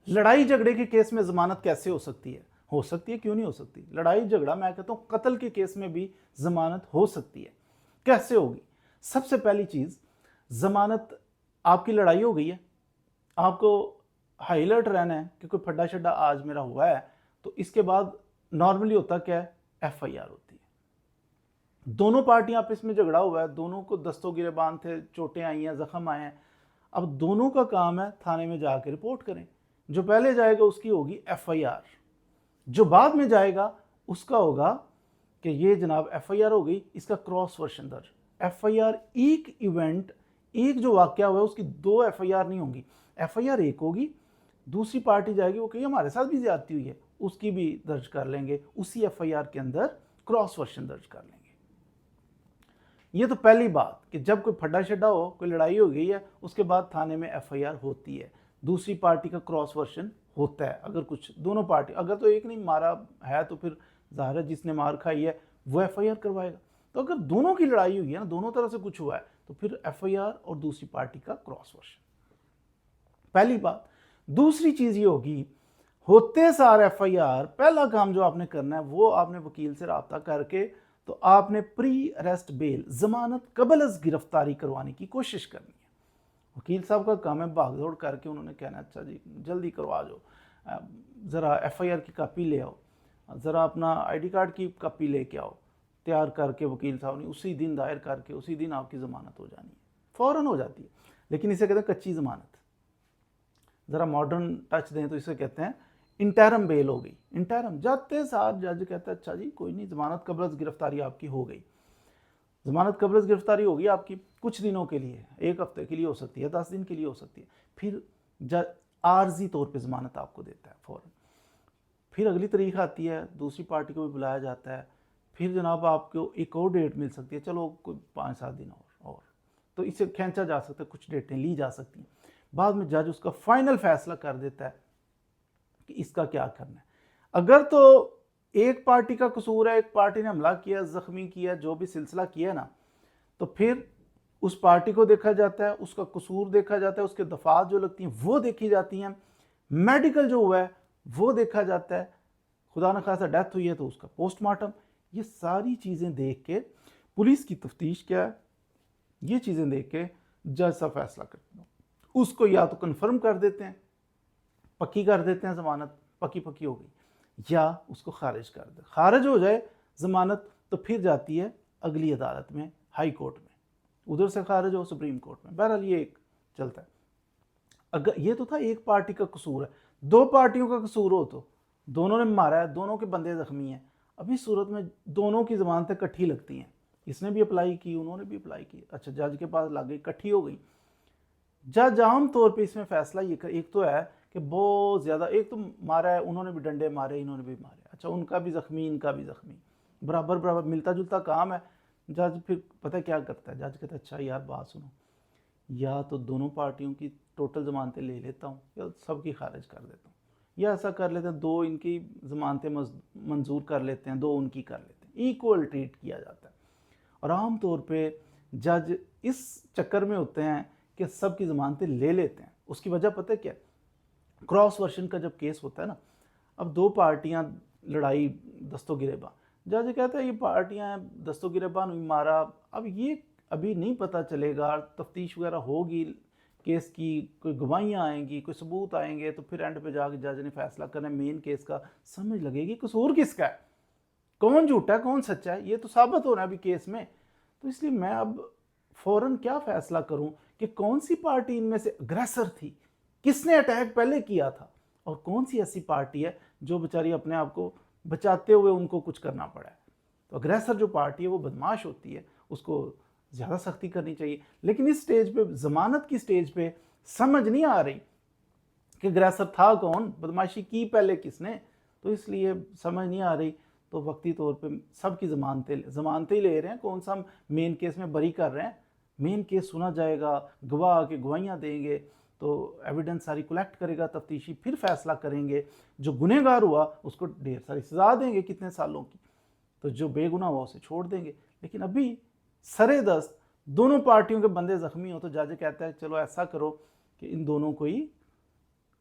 लड़ाई झगड़े के केस में जमानत कैसे हो सकती है? हो सकती है, क्यों नहीं हो सकती? लड़ाई झगड़ा, मैं कहता हूं कत्ल के केस में भी जमानत हो सकती है। कैसे होगी? सबसे पहली चीज, जमानत, आपकी लड़ाई हो गई है, आपको हाई अलर्ट रहना है कि कोई फड्डा शड्डा आज मेरा हुआ है, तो इसके बाद नॉर्मली होता क्या है? एफआईआर होती है। दोनों पार्टियां आपस में झगड़ा हुआ है, दोनों को दस्तों गिरेबान थे, चोटें आई हैं, जख्म आए हैं। अब दोनों का काम है थाने में जाकर रिपोर्ट करें। जो पहले जाएगा उसकी होगी एफआईआर, जो बाद में जाएगा उसका होगा कि ये जनाब एफआईआर हो गई, इसका क्रॉस वर्शन दर्ज। एफआईआर एक इवेंट, एक जो वाकया हुआ है उसकी दो एफआईआर नहीं होंगी। एफआईआर एक होगी, दूसरी पार्टी जाएगी वो कही हमारे साथ भी ज्यादती हुई है, उसकी भी दर्ज कर लेंगे, उसी एफआईआर के अंदर क्रॉस वर्शन दर्ज कर लेंगे। ये तो पहली बात कि जब कोई फड्डा शड्डा हो, कोई लड़ाई हो गई है, उसके बाद थाने में एफआईआर होती है, दूसरी पार्टी का क्रॉस वर्शन होता है। अगर कुछ दोनों पार्टी, अगर तो एक नहीं मारा है तो फिर ज़ाहिर है जिसने मार खाई है वो एफआईआर करवाएगा। तो अगर दोनों की लड़ाई हुई है ना, दोनों तरफ से कुछ हुआ है, तो फिर एफआईआर और दूसरी पार्टी का क्रॉस वर्शन, पहली बात। दूसरी चीज ये होगी, होते सार एफआईआर, पहला काम जो आपने करना है वो आपने वकील से रब्ता करके तो आपने प्री अरेस्ट बेल, जमानत कबल अज गिरफ्तारी करवाने की कोशिश करनी है। वकील साहब का काम है भागदौड़ करके उन्होंने कहना अच्छा जी जल्दी करवा दो, ज़रा एफआईआर की कापी ले आओ, ज़रा अपना आईडी कार्ड की कापी लेके आओ, तैयार करके वकील साहब ने उसी दिन दायर करके उसी दिन आपकी ज़मानत हो जानी है, फ़ौरन हो जाती है। लेकिन इसे कहते हैं कच्ची ज़मानत। ज़रा मॉडर्न टच दें तो इसे कहते हैं इंटरम बेल हो गई। इंटरम जाते साथ जज कहता है अच्छा जी कोई नहीं, ज़मानत कबल गिरफ्तारी आपकी हो गई। ज़मानत कबल गिरफ्तारी होगी आपकी कुछ दिनों के लिए, एक हफ्ते के लिए हो सकती है, 10 दिन के लिए हो सकती है, फिर जज आर्जी तौर पे ज़मानत आपको देता है फ़ौरन। फिर अगली तारीख आती है, दूसरी पार्टी को भी बुलाया जाता है, फिर जनाब आपको एक और डेट मिल सकती है, चलो कोई 5-7 दिन और तो इसे खींचा जा सकता है, कुछ डेटें ली जा सकती हैं। बाद में जज उसका फाइनल फैसला कर देता है कि इसका क्या करना है। अगर तो एक पार्टी का कसूर है, एक पार्टी ने हमला किया, जख्मी किया, जो भी सिलसिला किया ना, तो फिर उस पार्टी को देखा जाता है, उसका कसूर देखा जाता है, उसके दफात जो लगती हैं वो देखी जाती हैं, मेडिकल जो हुआ है वो देखा जाता है, खुदा न खासा डेथ हुई है तो उसका पोस्टमार्टम। ये सारी चीज़ें देख के पुलिस की तफ्तीश क्या है, ये चीज़ें देख के जज सा फैसला करते हैं। उसको या तो कन्फर्म कर देते हैं, पक्की कर देते हैं, ज़मानत पक्की पक्की हो गई, या उसको खारिज कर दे। खारिज हो जाए ज़मानत तो फिर जाती है अगली अदालत में, हाई कोर्ट में, उधर से खारिज हो सुप्रीम कोर्ट में। बहरहाल ये एक चलता है। अगर ये तो था एक पार्टी का कसूर है, दो पार्टियों का कसूर हो तो दोनों ने मारा है, दोनों के बंदे जख्मी हैं, अभी सूरत में दोनों की ज़मानतें इकट्ठी लगती हैं, इसने भी अप्लाई की उन्होंने भी अप्लाई की, अच्छा जज के पास लग गई, इकट्ठी हो गई। जज आम तौर पे इसमें फैसला ये कर, एक तो है कि बहुत ज़्यादा, एक तो मारा है, उन्होंने भी डंडे मारे, इन्होंने भी मारे, अच्छा उनका भी जख्मी इनका भी जख्मी, बराबर बराबर मिलता जुलता काम है। जज फिर पता है क्या करता है, जज कहता है अच्छा यार बात सुनो, या तो दोनों पार्टियों की टोटल ज़मानतें ले लेता हूँ या सबकी खारिज कर देता हूँ, या ऐसा कर लेते हैं दो इनकी ज़मानतें मंजूर कर लेते हैं, दो उनकी कर लेते हैं, इक्वल ट्रीट किया जाता है। और आम तौर पे जज इस चक्कर में होते हैं कि सबकी ज़मानतें ले लेते हैं। उसकी वजह पता है क्या? क्रॉस वर्शन का जब केस होता है ना, अब दो पार्टियां लड़ाई, दस्तों गिरेबान, जज कहता है ये पार्टियां दस्तों गिरेबान हुई, मारा, अब ये अभी नहीं पता चलेगा, तफ्तीश वगैरह होगी केस की, कोई गवाहियाँ आएंगी, कोई सबूत आएंगे, तो फिर एंड पे जाके जज ने फैसला करना है मेन केस का, समझ लगेगी कसूर किसका है, कौन झूठा है कौन सच्चा है, ये तो साबित होना है अभी केस में। तो इसलिए मैं अब फौरन क्या फैसला करूं कि कौन सी पार्टी इनमें से अग्रेसर थी, किसने अटैक पहले किया था, और कौन सी ऐसी पार्टी है जो बेचारी अपने आप को बचाते हुए उनको कुछ करना पड़ा है। तो अग्रेसर जो पार्टी है वो बदमाश होती है, उसको ज़्यादा सख्ती करनी चाहिए। लेकिन इस स्टेज पे, ज़मानत की स्टेज पे, समझ नहीं आ रही कि अग्रेसर था कौन, बदमाशी की पहले किसने, तो इसलिए समझ नहीं आ रही। तो वक्ती तौर पे सबकी ज़मानतें ले रहे हैं, कौन सा हम मेन केस में बरी कर रहे हैं, मेन केस सुना जाएगा, गवाह आके गवाहियाँ देंगे, तो एविडेंस सारी कलेक्ट करेगा तफ्तीशी, फिर फैसला करेंगे, जो गुनहगार हुआ उसको ढेर सारी सजा देंगे कितने सालों की, तो जो बेगुनाह हुआ उसे छोड़ देंगे। लेकिन अभी सरे दस्त दोनों पार्टियों के बंदे जख्मी हो तो जज कहता है चलो ऐसा करो कि इन दोनों को ही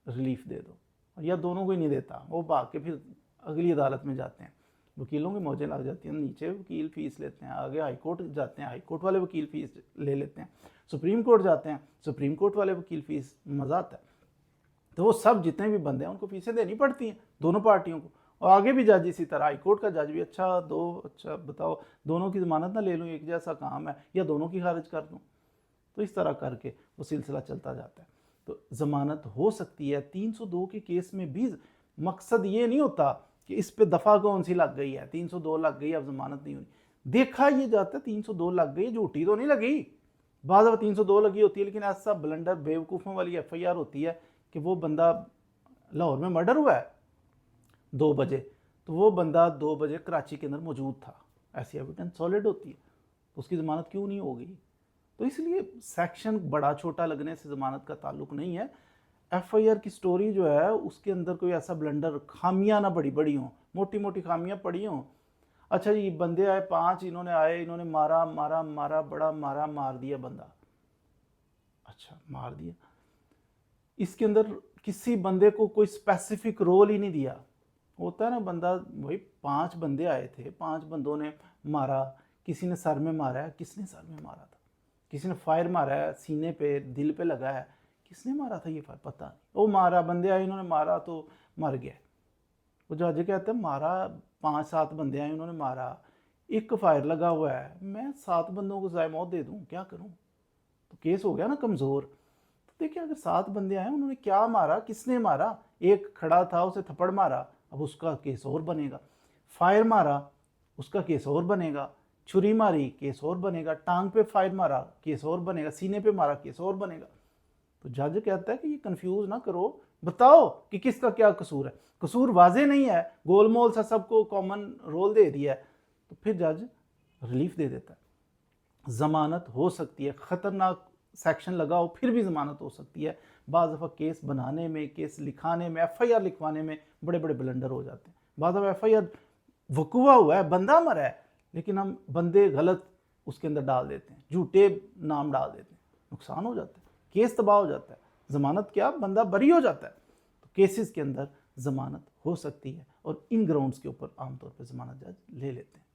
रिलीफ दे दो, या दोनों को ही नहीं देता, वो भाग के फिर अगली अदालत में जाते हैं, वकीलों की मौजें लग जाती हैं, नीचे वकील फ़ीस लेते हैं, आगे हाई कोर्ट जाते हैं, हाई कोर्ट वाले वकील फ़ीस ले लेते हैं, सुप्रीम कोर्ट जाते हैं, सुप्रीम कोर्ट वाले वकील फ़ीस, मज़ा आता है। तो वो सब जितने भी बंदे हैं उनको फीसें देनी पड़ती हैं दोनों पार्टियों को, और आगे भी जज इसी तरह, हाई कोर्ट का जज भी अच्छा बताओ दोनों की ज़मानत ना ले लूँ, एक जैसा काम है, या दोनों की खारिज कर दूँ। तो इस तरह करके वो सिलसिला चलता जाता है। तो ज़मानत हो सकती है 302 के केस में भी। मकसद ये नहीं होता कि इस पे दफ़ा कौन सी लग गई है, 302 लग गई, अब ज़मानत नहीं होनी। देखा ये जाता है 302 लग गई, झूठी तो नहीं लगी, बाद में 302 लगी होती है, लेकिन ऐसा ब्लंडर बेवकूफ़ों वाली FIR होती है कि वो बंदा, लाहौर में मर्डर हुआ है 2 बजे, तो वो बंदा 2 बजे कराची के अंदर मौजूद था, ऐसी एविडेंस सॉलिड होती है, तो उसकी ज़मानत क्यों नहीं हो गई? तो इसलिए सेक्शन बड़ा छोटा लगने से ज़मानत का ताल्लुक नहीं है। FIR की स्टोरी जो है उसके अंदर कोई ऐसा ब्लंडर, खामियां ना बड़ी बड़ी हों, मोटी मोटी खामियां पड़ी हों। अच्छा जी, बंदे आए 5, इन्होंने आए, इन्होंने मारा मारा मारा, बड़ा मारा, मार दिया बंदा, अच्छा मार दिया, इसके अंदर किसी बंदे को कोई स्पेसिफिक रोल ही नहीं दिया। होता है ना बंदा, वही 5 बंदे आए थे, 5 बंदों ने मारा, किसी ने सर में मारा है, किसने सर में मारा था, किसी ने फायर मारा है सीने पे, दिल पे लगा है, किसने मारा था ये फायर पता नहीं, वो मारा, बंदे आए इन्होंने मारा तो मर गया। वो जज कहते हैं मारा 5-7 बंदे आए उन्होंने मारा, एक फायर लगा हुआ है, मैं 7 बंदों को ज़ाय मौत दे दूँ, क्या करूँ? तो केस हो गया ना कमज़ोर। तो देखिए अगर 7 बंदे आए, उन्होंने क्या मारा, किसने मारा, एक खड़ा था उसे थप्पड़ मारा, अब उसका केस और बनेगा, फायर मारा उसका केस और बनेगा, छुरी मारी केस और बनेगा, टांग पे फायर मारा केस और बनेगा, सीने पे मारा केस और बनेगा। तो जज कहता है कि ये कंफ्यूज ना करो, बताओ कि किसका क्या कसूर है, कसूर वाजे नहीं है, गोलमोल सा सबको कॉमन रोल दे दिया है, तो फिर जज रिलीफ दे देता है। ज़मानत हो सकती है, ख़तरनाक सेक्शन लगा हो फिर भी ज़मानत हो सकती है। बाज़ दफ़ा केस बनाने में, केस लिखाने में, FIR लिखवाने में बड़े बड़े ब्लंडर हो जाते हैं। बाज़ दफ़ा FIR वकूआ हुआ है, बंदा मरा है, लेकिन हम बंदे गलत उसके अंदर डाल देते हैं, झूठे नाम डाल देते हैं, नुकसान हो जाता है, केस तबाह हो जाता है। ज़मानत क्या, बंदा बरी हो जाता है। तो केसेस के अंदर ज़मानत हो सकती है और इन ग्राउंड्स के ऊपर आमतौर पर ज़मानत जज ले लेते हैं।